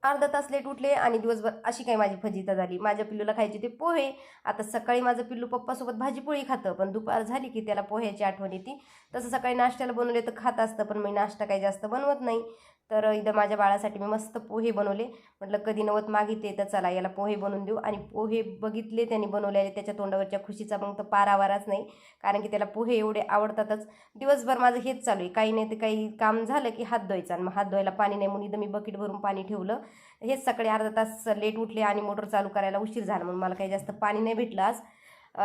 अर्धा तास लेट उठले आणि दिवसभर अशी काही माझी फजिता झाली. माझ्या पिल्लूला खायचे ते पोहे. आता सकाळी माझं पिल्लू पप्पासोबत भाजीपोळी खातं, पण दुपार झाली की त्याला पोह्याची आठवण येते. तसं सकाळी नाश्त्याला बनवले तर खात असतं, पण मी नाश्ता काही जास्त बनवत नाही. तर इथं माझ्या बाळासाठी मी मस्त पोहे बनवले. म्हटलं कधी नवत मागितले तर चला याला पोहे बनवून देऊ. आणि पोहे बघितले त्यांनी बनवलेले, त्याच्या तोंडावरच्या खुशीचा मग तर पारावारच नाही, कारण की त्याला पोहे एवढे आवडतातच. दिवसभर माझं हेच चालू आहे, काही नाही तर काही काम झालं की हात धुवायचा, आणि मग हात धुवायला पाणी नाही म्हणून इथं मी बकेट भरून पाणी ठेवलं. हेच सकाळी अर्धा तास लेट उठले आणि मोटर चालू करायला उशीर झाला, म्हणून मला काही जास्त पाणी नाही भेटलं आज.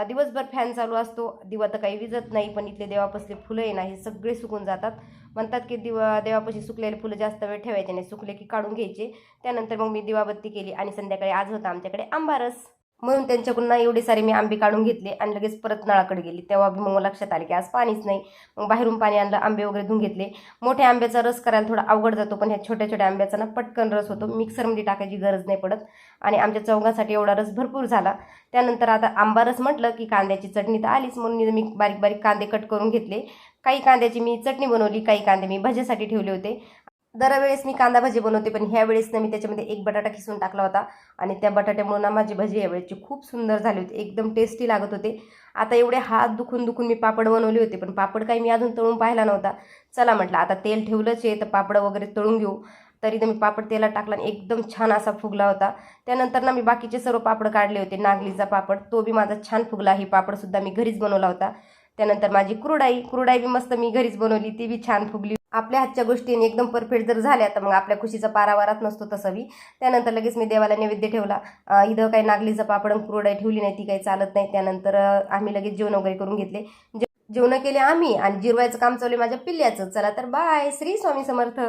दिवसभर फॅन चालू असतो, दिवा तर काही विजत नाही, पण इथले देवापासले फुलं आहे ना हे सगळे सुकून जातात. म्हणतात की देवापाशी सुकलेले फुलं जास्त वेळ ठेवायचे नाही, सुकले की काढून घ्यायचे. त्यानंतर मग मी दिवाबत्ती केली आणि संध्याकाळी आज होता आमच्याकडे आंबारस, म्हणून त्यांच्याकडून ना एवढे सारे मी आंबे काढून घेतले आणि लगेच परत नळाकडे गेली. तेव्हा बी मग लक्षात आले की आज पाणीच नाही. मग बाहेरून पाणी आणलं, आंबे वगैरे धुवून घेतले. मोठ्या आंब्याचा रस करायला थोडा अवघड जातो, पण ह्या छोट्या छोट्या आंब्याचा ना पटकन रस होतो, मिक्सरमध्ये टाकायची गरज नाही पडत. आणि आमच्या चौघांसाठी एवढा रस भरपूर झाला. त्यानंतर आता आंबारस म्हटलं की कांद्याची चटणी तर आलीच, म्हणून मी बारीक बारीक कांदे कट करून घेतले. काही कांद्याची मी चटणी बनवली, काही कांदे मी भज्यासाठी ठेवले होते. दरवेळेस मी कांदा भजी बनवते, पण ह्या वेळेस ना मी त्याच्यामध्ये एक बटाटा खिसून टाकला होता, आणि त्या बटाट्यामुळे ना माझी भजी यावेळेची खूप सुंदर झाली होती, एकदम टेस्टी लागत होते. आता एवढे हात दुखून दुखून मी पापड बनवले होते, पण पापड काही मी अजून तळून पाहिला नव्हता. चला म्हटलं आता तेल ठेवलंच आहे तर पापड वगैरे तळून घेऊ. तरी तर मी पापड तेलात टाकला आणि एकदम छान असा फुगला होता. त्यानंतर ना मी बाकीचे सर्व पापड काढले होते. नागलीचा पापड तो बी माझा छान फुगला, ही पापडसुद्धा मी घरीच बनवला होता. त्यानंतर माझी कुरडाई बी मस्त मी घरीच बनवली, ती बी छान फुगली. आपल्या हातच्या गोष्टीने एकदम परफेक्ट जर झाल्या तर मग आपल्या खुशीचा पारावारात नसतो तसं बी. त्यानंतर लगेच मी देवाला नैवेद्य ठेवला. इथं काही नागलीचा पापड कुरडाई ठेवली नाही, ती काही चालत नाही. त्यानंतर आम्ही लगेच जेवण वगैरे करून घेतले. जेवण केले आम्ही आणि जिरवायचं काम चालू माझ्या पिल्ल्याचं. चला तर बाय, श्री स्वामी समर्थ.